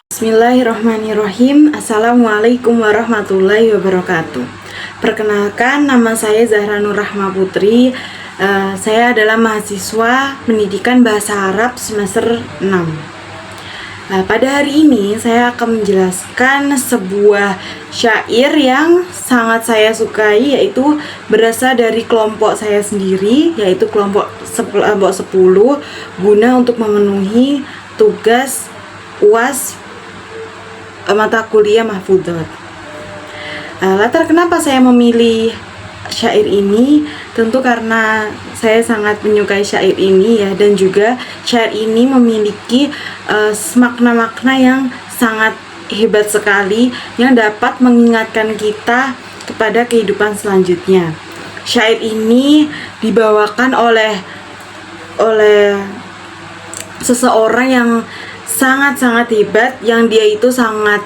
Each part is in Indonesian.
Bismillahirrahmanirrahim. Assalamualaikum warahmatullahi wabarakatuh. Perkenalkan, nama saya Zahra Nur Rahma Putri. Saya adalah mahasiswa pendidikan bahasa Arab semester 6. Pada hari ini saya akan menjelaskan sebuah syair yang sangat saya sukai, yaitu berasal dari kelompok saya sendiri, yaitu kelompok 10, guna untuk memenuhi tugas UAS mata kuliah Mahfudhot. Latar kenapa saya memilih syair ini, tentu karena saya sangat menyukai syair ini ya, dan juga syair ini memiliki makna-makna yang sangat hebat sekali yang dapat mengingatkan kita kepada kehidupan selanjutnya. Syair ini dibawakan oleh seseorang yang sangat-sangat hebat, yang dia itu sangat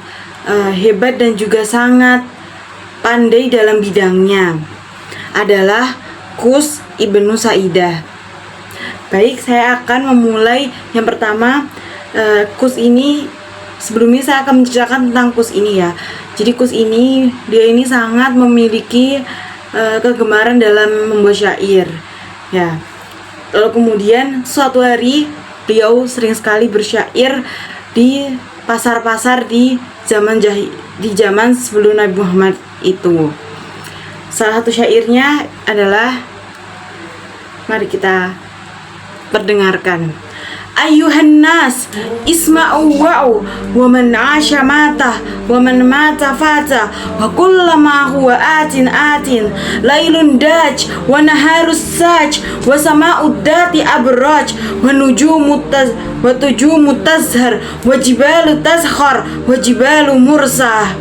hebat dan juga sangat pandai dalam bidangnya, adalah Qus Ibnu Saidah. Baik, saya akan memulai yang pertama. Qus ini, sebelumnya saya akan menceritakan tentang Qus ini ya. Jadi Qus ini, dia ini sangat memiliki kegemaran dalam membuat syair ya. Lalu kemudian suatu hari beliau sering sekali bersyair di pasar-pasar di zaman sebelum Nabi Muhammad itu. Salah satu syairnya adalah, mari kita perdengarkan. Ayuhan nas isma'u wa'u wa man 'asha mata wa man mata fata wa kullama huwa atin lailun daj wa naharus saj wa sama'ud dati abraj wa nujumu tazhar wa jibalu tazkhar wa jibalu mursah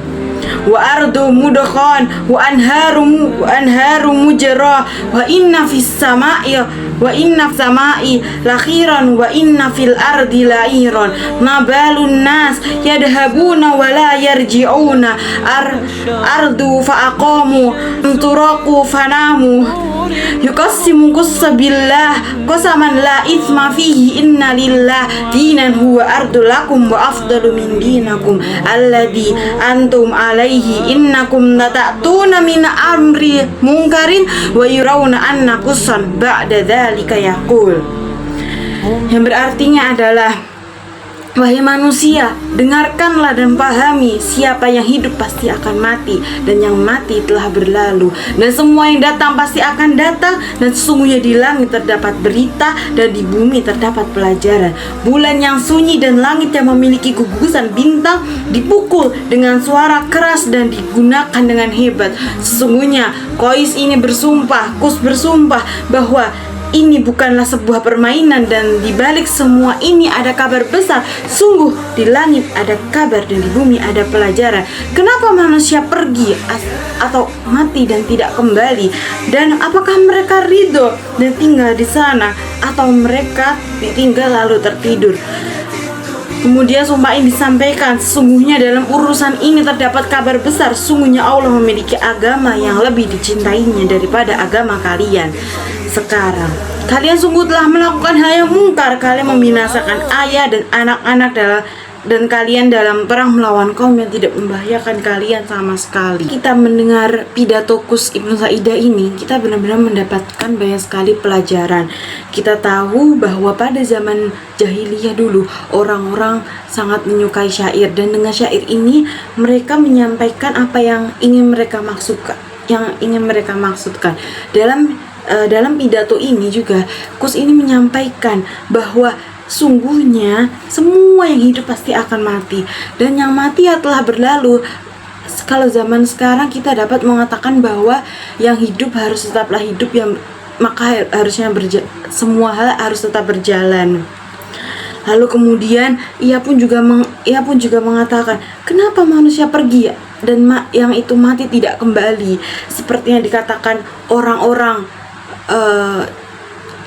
wa ardu mudkhan wa anharu mujra wa inna fis sama'i lakhiran wa inna fil ardi la'iran nabalun nas yadhabuna wa la yarji'una ardu fa aqamu turaku fanamu yuqassimu qussabillah qasaman la ithma fihi inna lillah dinan huwa ardu lakum wa afdalu min dinakum alladhi antum alaihi innakum lata'tuna min amri munkarin wa yurawna anna qussan ba'da dzalika yaqul. Yang berartinya adalah, wahai manusia, dengarkanlah dan pahami, siapa yang hidup pasti akan mati, dan yang mati telah berlalu, dan semua yang datang pasti akan datang, dan sesungguhnya di langit terdapat berita dan di bumi terdapat pelajaran. Bulan yang sunyi dan langit yang memiliki gugusan bintang dipukul dengan suara keras dan digunakan dengan hebat. Sesungguhnya Qus bersumpah bahwa ini bukanlah sebuah permainan, dan di balik semua ini ada kabar besar. Sungguh di langit ada kabar dan di bumi ada pelajaran. Kenapa manusia pergi atau mati dan tidak kembali? Dan apakah mereka ridho dan tinggal di sana, atau mereka ditinggal lalu tertidur? Kemudian sumpah ini disampaikan, sesungguhnya dalam urusan ini terdapat kabar besar. Sungguhnya Allah memiliki agama yang lebih dicintainya daripada agama kalian. Sekarang kalian sungguh telah melakukan hal yang mungkar. Kalian membinasakan ayah dan anak-anak dan kalian dalam perang melawan kaum yang tidak membahayakan kalian sama sekali. Kita mendengar pidato Qus Ibnu Saidah ini, kita benar-benar mendapatkan banyak sekali pelajaran. Kita tahu bahwa pada zaman jahiliyah dulu orang-orang sangat menyukai syair, dan dengan syair ini mereka menyampaikan apa yang ingin mereka maksudkan. Dalam pidato ini juga Qus ini menyampaikan bahwa sungguhnya semua yang hidup pasti akan mati, dan yang mati telah berlalu. Kalau zaman sekarang kita dapat mengatakan bahwa yang hidup harus tetaplah hidup, maka harusnya semua hal harus tetap berjalan. Lalu kemudian ia pun juga mengatakan, kenapa manusia pergi dan yang itu mati tidak kembali, seperti yang dikatakan orang-orang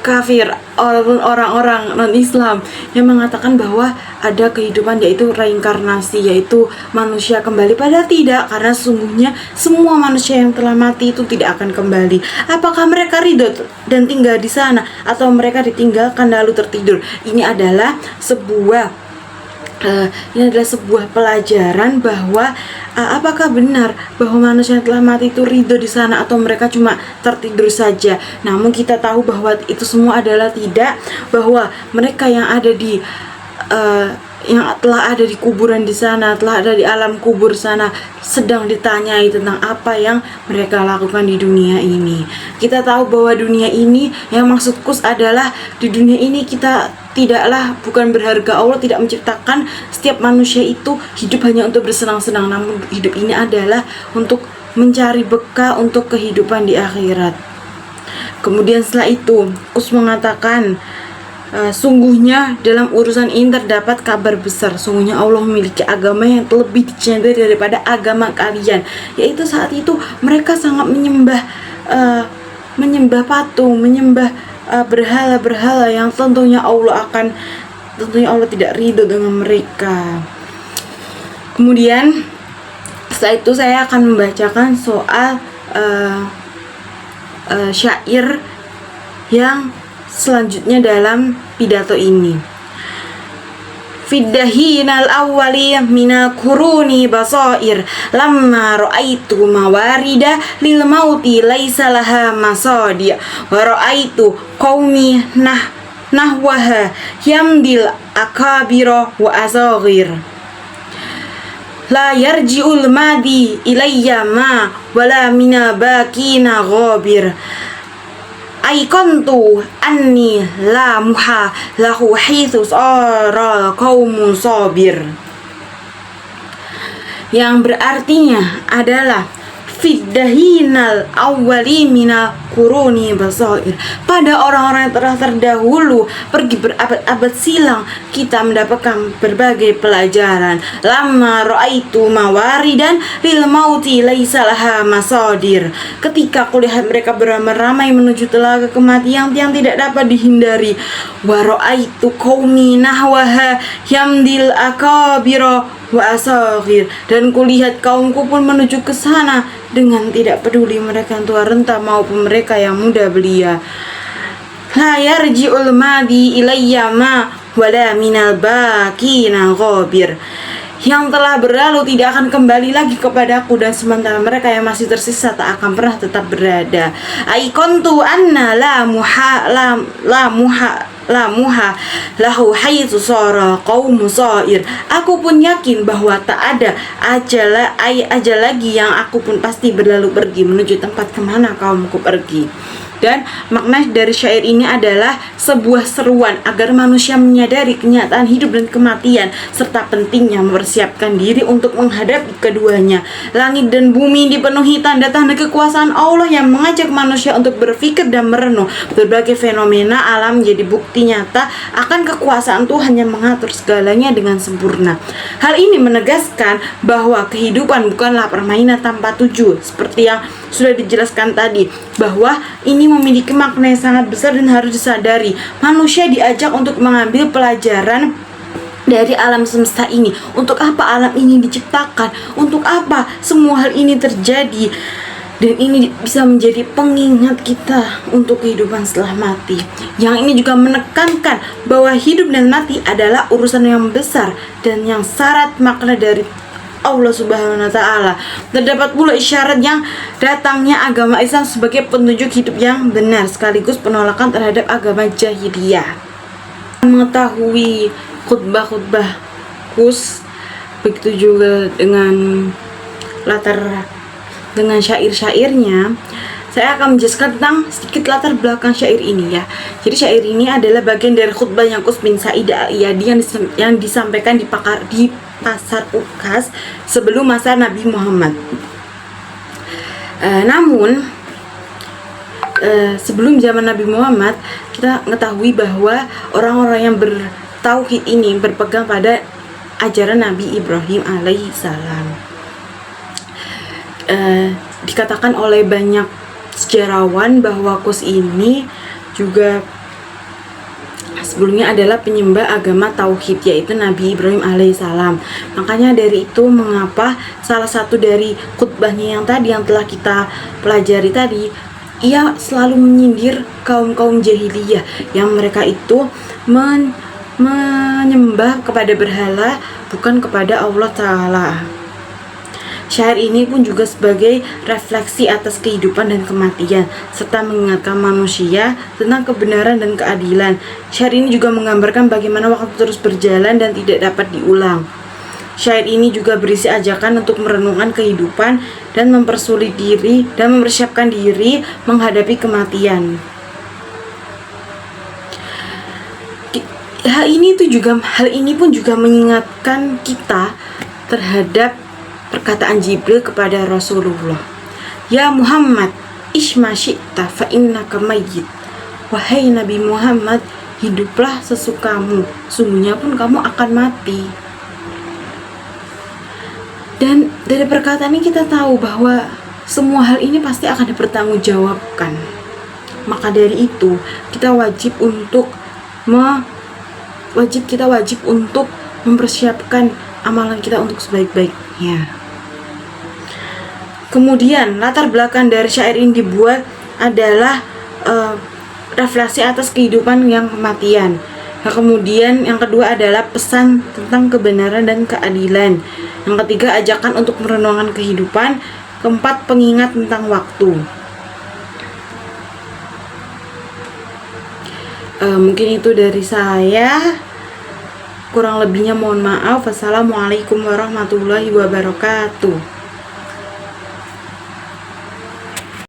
kafir ataupun orang-orang non-Islam yang mengatakan bahwa ada kehidupan, yaitu reinkarnasi, yaitu manusia kembali. Padahal tidak, karena sesungguhnya semua manusia yang telah mati itu tidak akan kembali. Apakah mereka ridho dan tinggal di sana, atau mereka ditinggalkan lalu tertidur? Ini adalah sebuah Ini adalah sebuah pelajaran bahwa apakah benar bahwa manusia yang telah mati itu ridho di sana atau mereka cuma tertidur saja. Namun kita tahu bahwa itu semua adalah tidak, bahwa mereka yang ada di yang telah ada di kuburan di sana, telah ada di alam kubur sana, sedang ditanyai tentang apa yang mereka lakukan di dunia ini. Kita tahu bahwa dunia ini, yang maksudku adalah di dunia ini kita bukan berharga. Allah tidak menciptakan setiap manusia itu hidup hanya untuk bersenang-senang, namun hidup ini adalah untuk mencari bekal untuk kehidupan di akhirat. Kemudian setelah itu Kus mengatakan, sungguhnya dalam urusan ini terdapat kabar besar. Sungguhnya Allah memiliki agama yang lebih dicintai daripada agama kalian, yaitu saat itu mereka sangat menyembah patung, menyembah berhala-berhala yang tentunya Allah tidak ridho dengan mereka. Kemudian setelah itu saya akan membacakan soal syair yang selanjutnya dalam pidato ini. Fiddahinal awwali minal kuruni basair lamma ra'aitu mawarida lil mauti laisa laha masadi wa ra'aitu qaumi nahwaha yamdil akabira wa asaghir la yarji'ul madi ilayya ma wala mina bakina ghabir aikontu anni la muha lahu hithu sara qaumun sabir, yang berartinya adalah fiddahinal awwali minal kuruni basair. Pada orang-orang yang telah terdahulu pergi berabad-abad silam, kita mendapatkan berbagai pelajaran. Lama ra'aitu mawaridan lil mauti laisa laha masadir. Ketika kulihat mereka beramai-ramai menuju telaga kematian yang tidak dapat dihindari. Wa ra'aitu qaumi nahwaha yamdil akabira wa asaghir, dan kulihat kaumku pun menuju ke sana dengan tidak peduli mereka yang tua renta maupun mereka yang muda belia. La yarji'ul madi ilayya ma wala minal bakina ghabir, yang telah berlalu tidak akan kembali lagi kepadaku, dan sementara mereka yang masih tersisa tak akan pernah tetap berada. Aikontu anna la muha lahu haitsu sara qaumu sair. Aku pun yakin bahwa tak ada ajal lagi yang aku pun pasti berlalu pergi menuju tempat kemana kaumku pergi. Dan makna dari syair ini adalah sebuah seruan agar manusia menyadari kenyataan hidup dan kematian, serta pentingnya mempersiapkan diri untuk menghadapi keduanya. Langit dan bumi dipenuhi tanda-tanda kekuasaan Allah yang mengajak manusia untuk berpikir dan merenung. Berbagai fenomena alam menjadi bukti nyata akan kekuasaan Tuhan yang mengatur segalanya dengan sempurna. Hal ini menegaskan bahwa kehidupan bukanlah permainan tanpa tujuan, seperti yang sudah dijelaskan tadi, bahwa ini memiliki makna yang sangat besar dan harus disadari. Manusia diajak untuk mengambil pelajaran dari alam semesta ini. Untuk apa alam ini diciptakan? Untuk apa semua hal ini terjadi? Dan ini bisa menjadi pengingat kita untuk kehidupan setelah mati. Yang ini juga menekankan bahwa hidup dan mati adalah urusan yang besar dan yang syarat makna dari Allah Subhanahu wa Ta'ala. Terdapat pula isyarat yang datangnya agama Islam sebagai petunjuk hidup yang benar, sekaligus penolakan terhadap agama jahiliyah. Mengetahui khutbah-khutbah Kus, begitu juga dengan syair-syairnya, saya akan menjelaskan tentang sedikit latar belakang syair ini ya. Jadi syair ini adalah bagian dari khutbahnya Kus bin Sa'id al-Iyadi yang disampaikan di Pasar Ukas sebelum masa Nabi Muhammad. Namun sebelum zaman Nabi Muhammad, kita mengetahui bahwa orang-orang yang bertauhid ini berpegang pada ajaran Nabi Ibrahim alaihissalam. Dikatakan oleh banyak sejarawan bahwa Kus ini juga sebelumnya adalah penyembah agama tauhid, yaitu Nabi Ibrahim alaihissalam. Makanya dari itu mengapa salah satu dari khutbahnya yang telah kita pelajari tadi, ia selalu menyindir kaum jahiliyah yang mereka itu menyembah kepada berhala, bukan kepada Allah Ta'ala. Syair ini pun juga sebagai refleksi atas kehidupan dan kematian, serta mengingatkan manusia tentang kebenaran dan keadilan. Syair ini juga menggambarkan bagaimana waktu terus berjalan dan tidak dapat diulang. Syair ini juga berisi ajakan untuk merenungkan kehidupan dan mempersulit diri dan mempersiapkan diri menghadapi kematian. Hal ini pun juga mengingatkan kita terhadap perkataan Jibril kepada Rasulullah. Ya Muhammad, ishma syi'ta fa innaka mayyit. Wahai Nabi Muhammad, hiduplah sesukamu, sungguhnya pun kamu akan mati. Dan dari perkataan ini kita tahu bahwa semua hal ini pasti akan dipertanggungjawabkan. Maka dari itu, kita wajib untuk mempersiapkan amalan kita untuk sebaik-baiknya. Kemudian latar belakang dari syair ini dibuat adalah refleksi atas kehidupan yang kematian. Nah, kemudian yang kedua adalah pesan tentang kebenaran dan keadilan. Yang ketiga, ajakan untuk merenungkan kehidupan. Keempat, pengingat tentang waktu. Mungkin itu dari saya. Kurang lebihnya mohon maaf. Wassalamualaikum warahmatullahi wabarakatuh.